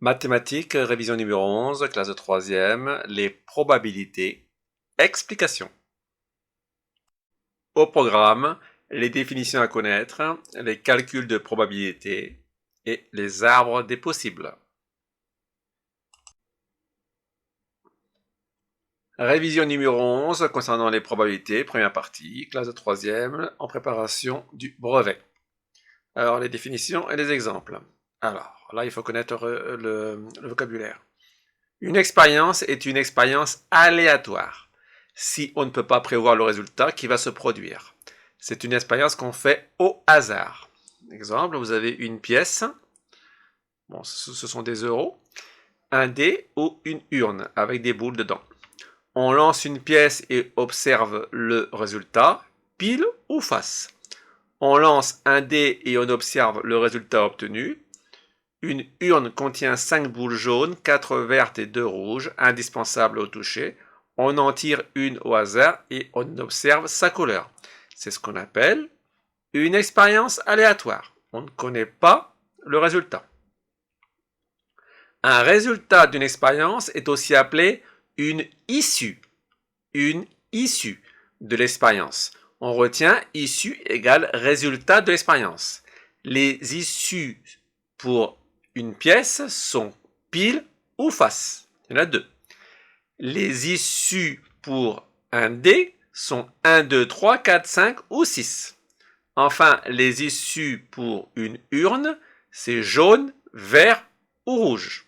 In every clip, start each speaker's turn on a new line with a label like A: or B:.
A: Mathématiques, révision numéro 11, classe de 3e, les probabilités. Explication. Au programme, les définitions à connaître, les calculs de probabilité et les arbres des possibles. Révision numéro 11 concernant les probabilités, première partie, classe de 3e, en préparation du brevet. Alors, les définitions et les exemples. Alors, là, il faut connaître le vocabulaire. Une expérience est une expérience aléatoire, si on ne peut pas prévoir le résultat qui va se produire. C'est une expérience qu'on fait au hasard. Exemple, vous avez une pièce, bon, ce sont des euros, un dé ou une urne avec des boules dedans. On lance une pièce et observe le résultat, pile ou face. On lance un dé et on observe le résultat obtenu. Une urne contient 5 boules jaunes, 4 vertes et 2 rouges, indispensables au toucher. On en tire une au hasard et on observe sa couleur. C'est ce qu'on appelle une expérience aléatoire. On ne connaît pas le résultat. Un résultat d'une expérience est aussi appelé une issue. Une issue de l'expérience. On retient issue égale résultat de l'expérience. Les issues pour une pièce sont pile ou face. Il y en a deux. Les issues pour un dé sont 1, 2, 3, 4, 5 ou 6. Enfin, les issues pour une urne, c'est jaune, vert ou rouge.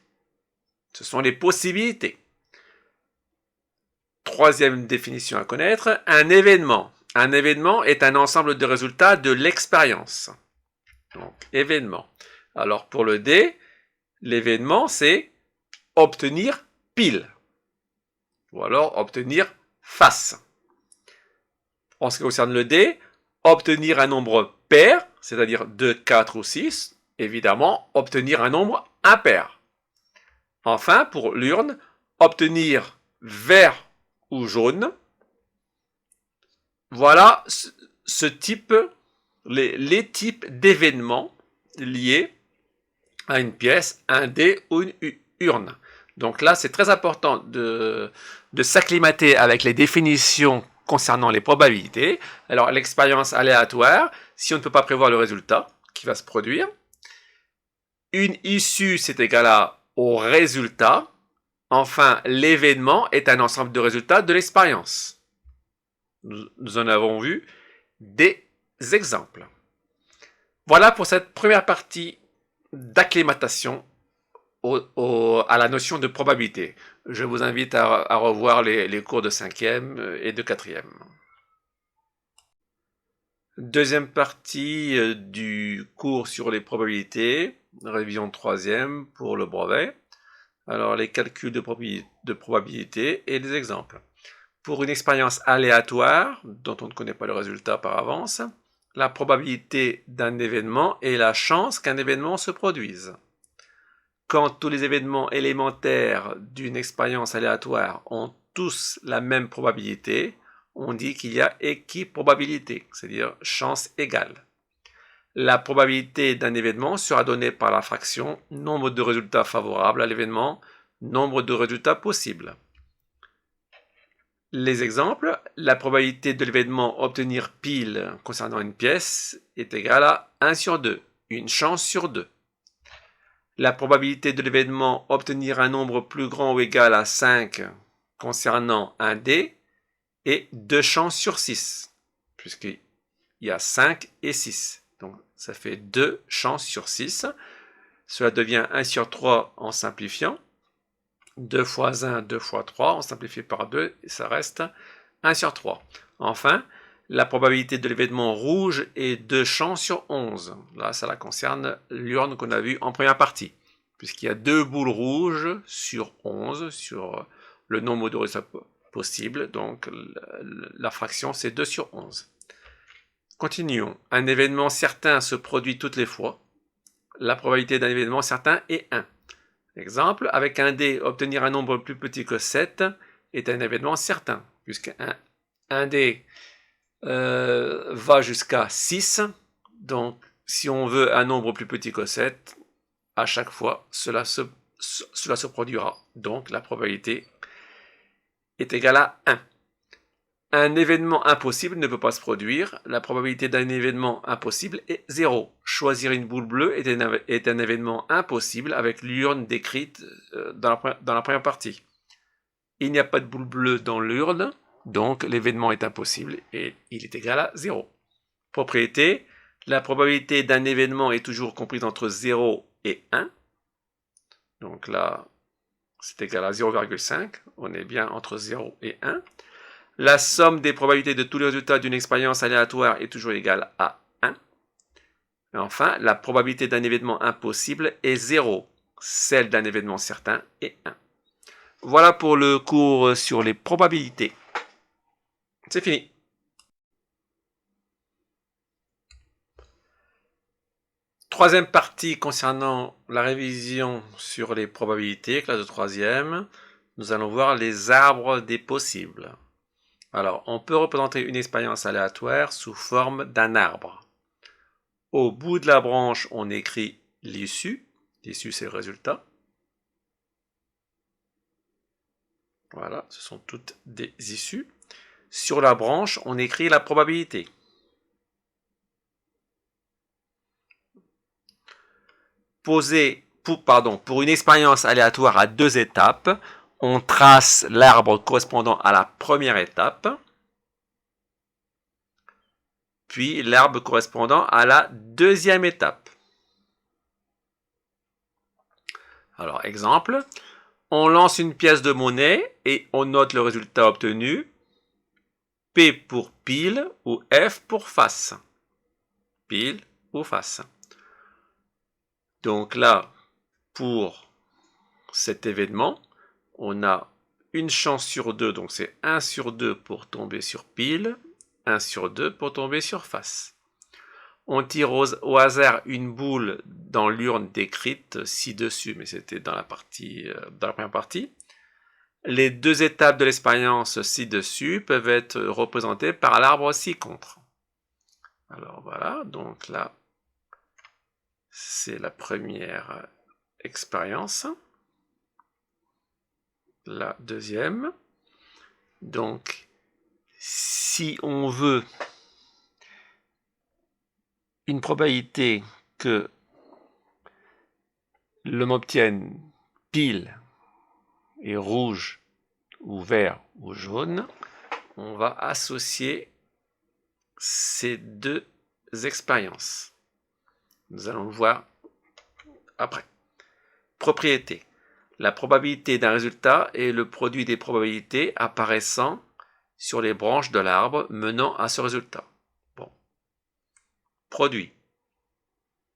A: Ce sont les possibilités. Troisième définition à connaître, un événement. Un événement est un ensemble de résultats de l'expérience. Donc, événement. Alors, pour le dé, l'événement, c'est obtenir pile. Ou alors, obtenir face. En ce qui concerne le dé, obtenir un nombre pair, c'est-à-dire 2, 4 ou 6. Évidemment, obtenir un nombre impair. Enfin, pour l'urne, obtenir vert ou jaune. Voilà ce type, les types d'événements liés à une pièce, un dé ou une urne. Donc là, c'est très important de s'acclimater avec les définitions concernant les probabilités. Alors, l'expérience aléatoire, si on ne peut pas prévoir le résultat qui va se produire. Une issue, c'est égal au résultat. Enfin, l'événement est un ensemble de résultats de l'expérience. Nous en avons vu des exemples. Voilà pour cette première partie d'acclimatation à la notion de probabilité. Je vous invite à revoir les cours de 5e et de 4e. Deuxième partie du cours sur les probabilités, révision 3e pour le brevet. Alors les calculs de probabilité et les exemples. Pour une expérience aléatoire, dont on ne connaît pas le résultat par avance, la probabilité d'un événement est la chance qu'un événement se produise. Quand tous les événements élémentaires d'une expérience aléatoire ont tous la même probabilité, on dit qu'il y a équiprobabilité, c'est-à-dire chance égale. La probabilité d'un événement sera donnée par la fraction nombre de résultats favorables à l'événement, nombre de résultats possibles. Les exemples, la probabilité de l'événement obtenir pile concernant une pièce est égale à 1 sur 2, une chance sur 2. La probabilité de l'événement obtenir un nombre plus grand ou égal à 5 concernant un dé est 2 chances sur 6, puisqu'il y a 5 et 6. Donc ça fait 2 chances sur 6. Cela devient 1 sur 3 en simplifiant. 2 fois 1, 2 fois 3, on simplifie par 2 et ça reste 1 sur 3. Enfin, la probabilité de l'événement rouge est 2 chances sur 11. Là, ça concerne l'urne qu'on a vue en première partie, puisqu'il y a 2 boules rouges sur 11, sur le nombre de résultats possibles. Donc, la fraction, c'est 2 sur 11. Continuons. Un événement certain se produit toutes les fois. La probabilité d'un événement certain est 1. Exemple, avec un dé, obtenir un nombre plus petit que 7 est un événement certain, puisque un dé va jusqu'à 6. Donc, si on veut un nombre plus petit que 7, à chaque fois, cela se cela se produira. Donc la probabilité est égale à 1. Un événement impossible ne peut pas se produire. La probabilité d'un événement impossible est 0. Choisir une boule bleue est un événement impossible avec l'urne décrite dans la première partie. Il n'y a pas de boule bleue dans l'urne, donc l'événement est impossible et il est égal à 0. Propriété, la probabilité d'un événement est toujours comprise entre 0 et 1. Donc là, c'est égal à 0,5. On est bien entre 0 et 1. La somme des probabilités de tous les résultats d'une expérience aléatoire est toujours égale à 1. Et enfin, la probabilité d'un événement impossible est 0. Celle d'un événement certain est 1. Voilà pour le cours sur les probabilités. C'est fini. Troisième partie concernant la révision sur les probabilités, classe de troisième. Nous allons voir les arbres des possibles. Alors, on peut représenter une expérience aléatoire sous forme d'un arbre. Au bout de la branche, on écrit l'issue. L'issue, c'est le résultat. Voilà, ce sont toutes des issues. Sur la branche, on écrit la probabilité. Pour une expérience aléatoire à 2 étapes, on trace l'arbre correspondant à la première étape, puis l'arbre correspondant à la deuxième étape. Alors, exemple, on lance une pièce de monnaie et on note le résultat obtenu, P pour pile ou F pour face. Pile ou face. Donc là, pour cet événement, on a une chance sur 2, donc c'est 1 sur 2 pour tomber sur pile, 1 sur 2 pour tomber sur face. On tire au hasard une boule dans l'urne décrite ci-dessus, mais c'était dans la première partie. Les deux étapes de l'expérience ci-dessus peuvent être représentées par l'arbre ci-contre. Alors voilà, donc là, c'est la première expérience. La deuxième. Donc, si on veut une probabilité que l'homme obtienne pile et rouge ou vert ou jaune, on va associer ces deux expériences. Nous allons le voir après. Propriété. La probabilité d'un résultat est le produit des probabilités apparaissant sur les branches de l'arbre menant à ce résultat. Bon. Produit.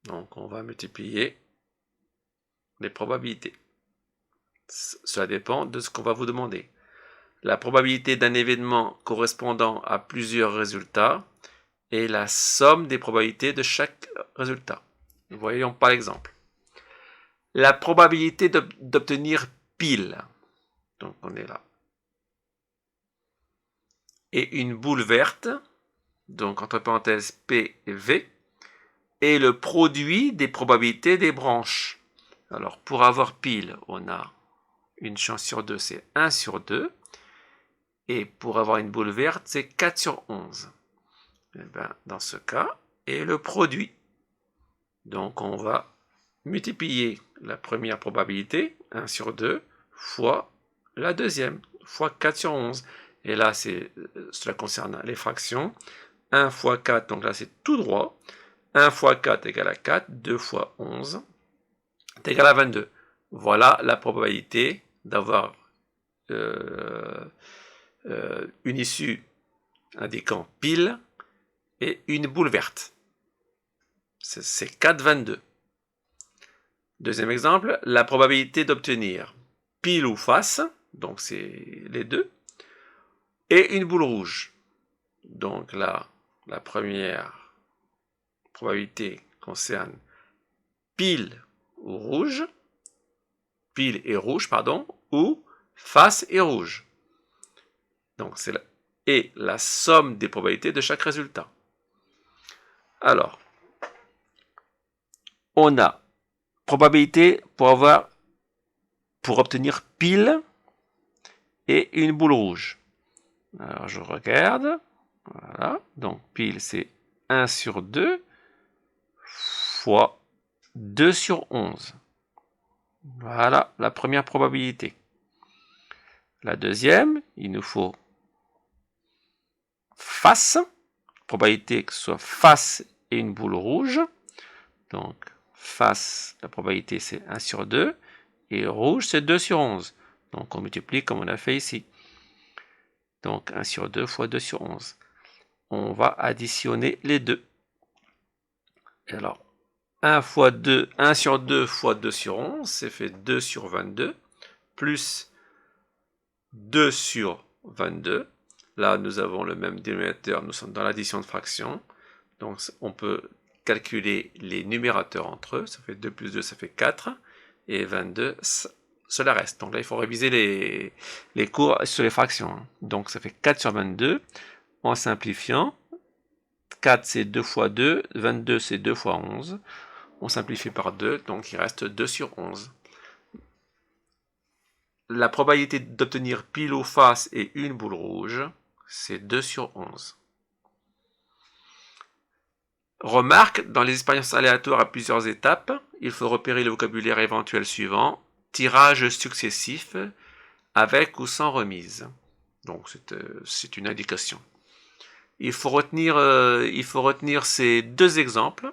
A: Donc on va multiplier les probabilités. Cela dépend de ce qu'on va vous demander. La probabilité d'un événement correspondant à plusieurs résultats est la somme des probabilités de chaque résultat. Voyons par exemple. La probabilité d'obtenir pile. Donc on est là. Et une boule verte, donc entre parenthèses P et V, est le produit des probabilités des branches. Alors pour avoir pile, on a une chance sur 2, c'est 1 sur 2. Et pour avoir une boule verte, c'est 4 sur 11. Et bien, dans ce cas, est le produit. Donc on va multiplier la première probabilité, 1 sur 2, fois la deuxième, fois 4 sur 11. Et là, cela concerne les fractions. 1 fois 4, donc là c'est tout droit. 1 fois 4 égale à 4, 2 fois 11 est égal à 22. Voilà la probabilité d'avoir une issue indiquant pile et une boule verte. C'est 4,22. Deuxième exemple, la probabilité d'obtenir pile ou face, donc c'est les deux, et une boule rouge. Donc là, la première probabilité concerne pile ou rouge, pile et rouge, pardon, ou face et rouge. Donc c'est la somme des probabilités de chaque résultat. Alors, on a probabilité pour avoir pour obtenir pile et une boule rouge. Alors je regarde. Voilà. Donc pile c'est 1 sur 2 fois 2 sur 11. Voilà la première probabilité. La deuxième, il nous faut face. Probabilité que ce soit face et une boule rouge. Donc face, la probabilité c'est 1 sur 2. Et rouge c'est 2 sur 11. Donc on multiplie comme on a fait ici. Donc 1 sur 2 fois 2 sur 11. On va additionner les deux. Et alors, 1 fois 2, 1 sur 2 fois 2 sur 11, c'est fait 2 sur 22, plus 2 sur 22. Là, nous avons le même dénominateur, nous sommes dans l'addition de fractions. Donc, on peut calculer les numérateurs entre eux. Ça fait 2 plus 2, ça fait 4. Et 22, cela reste. Donc là, il faut réviser les cours sur les fractions. Donc, ça fait 4 sur 22. En simplifiant, 4 c'est 2 fois 2, 22 c'est 2 fois 11. On simplifie par 2, donc il reste 2 sur 11. La probabilité d'obtenir pile ou face et une boule rouge, c'est 2 sur 11. Remarque, dans les expériences aléatoires à plusieurs étapes, il faut repérer le vocabulaire éventuel suivant, tirage successif, avec ou sans remise. Donc c'est une indication. Il faut retenir ces deux exemples.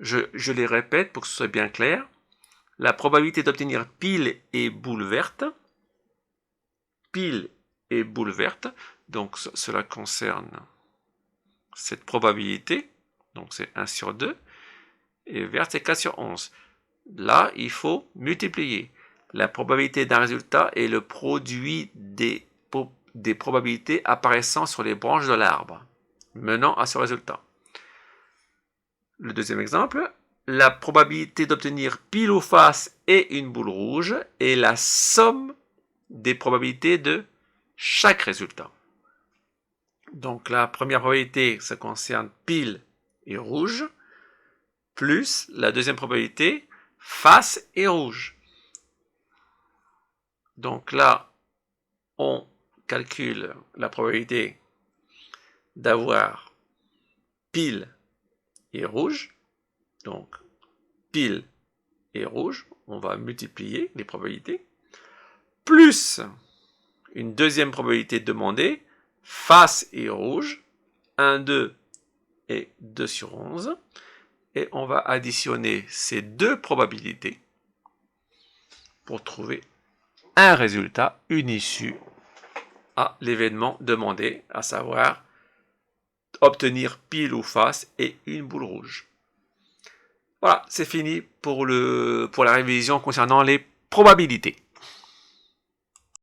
A: Je les répète pour que ce soit bien clair. La probabilité d'obtenir pile et boule verte. Pile et boule verte. Donc cela concerne cette probabilité. Donc c'est 1 sur 2. Et verte c'est 4 sur 11. Là, il faut multiplier. La probabilité d'un résultat est le produit des probabilités apparaissant sur les branches de l'arbre, menant à ce résultat. Le deuxième exemple, la probabilité d'obtenir pile ou face et une boule rouge est la somme des probabilités de chaque résultat. Donc la première probabilité, ça concerne pile et rouge, plus la deuxième probabilité, face et rouge. Donc là, on calcule la probabilité d'avoir pile et rouge. Donc, pile et rouge, on va multiplier les probabilités, plus une deuxième probabilité demandée, face et rouge, 1, 2 et 2 sur 11. Et on va additionner ces deux probabilités pour trouver un résultat, une issue à l'événement demandé, à savoir obtenir pile ou face et une boule rouge. Voilà, c'est fini pour la révision concernant les probabilités.